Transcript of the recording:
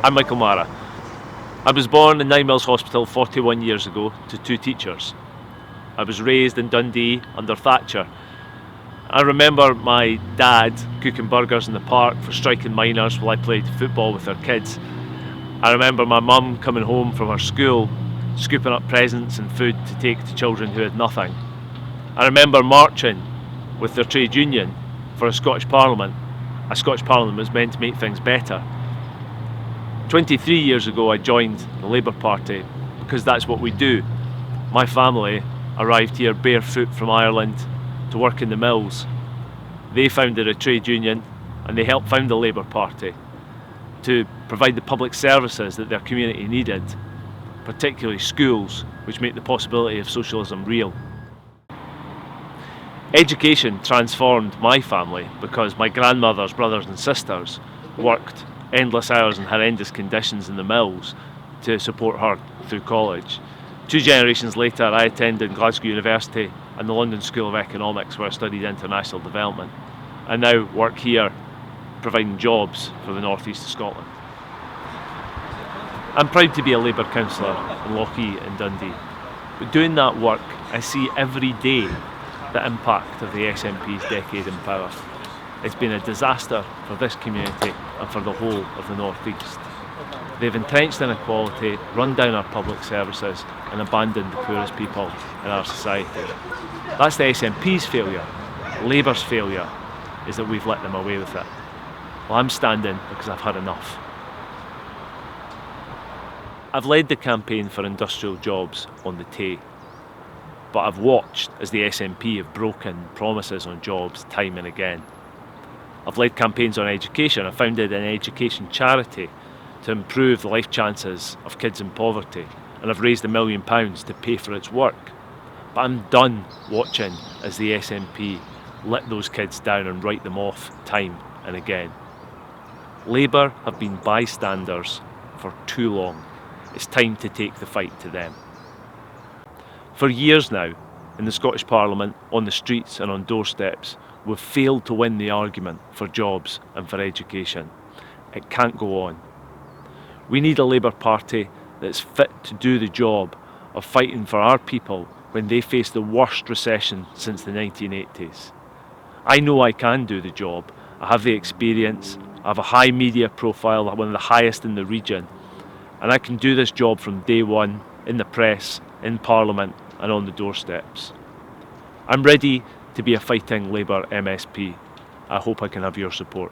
I'm Michael Marra. I was born in Nine Mills Hospital 41 years ago to two teachers. I was raised in Dundee under Thatcher. I remember my dad cooking burgers in the park for striking miners while I played football with their kids. I remember my mum coming home from her school, scooping up presents and food to take to children who had nothing. I remember marching with their trade union for a Scottish Parliament. A Scottish Parliament was meant to make things better. 23 years ago I joined the Labour Party because that's what we do. My family arrived here barefoot from Ireland to work in the mills. They founded a trade union and they helped found the Labour Party to provide the public services that their community needed, particularly schools, which make the possibility of socialism real. Education transformed my family because my grandmother's brothers and sisters worked endless hours in horrendous conditions in the mills to support her through college. 2 generations later, I attended Glasgow University and the London School of Economics, where I studied international development, and now work here providing jobs for the North East of Scotland. I'm proud to be a Labour councillor in Lochee and Dundee, but doing that work I see every day the impact of the SNP's decade in power. It's been a disaster for this community and for the whole of the North East. They've entrenched inequality, run down our public services and abandoned the poorest people in our society. That's the SNP's failure. Labour's failure is that we've let them away with it. Well, I'm standing because I've had enough. I've led the campaign for industrial jobs on the Tay, but I've watched as the SNP have broken promises on jobs time and again. I've led campaigns on education. I founded an education charity to improve the life chances of kids in poverty, and I've raised £1 million to pay for its work. But I'm done watching as the SNP let those kids down and write them off time and again. Labour have been bystanders for too long. It's time to take the fight to them. For years now, in the Scottish Parliament, on the streets and on doorsteps, we've failed to win the argument for jobs and for education. It can't go on. We need a Labour Party that's fit to do the job of fighting for our people when they face the worst recession since the 1980s. I know I can do the job. I have the experience, I have a high media profile, one of the highest in the region, and I can do this job from day one, in the press, in Parliament and on the doorsteps. I'm ready to be a fighting Labour MSP. I hope I can have your support.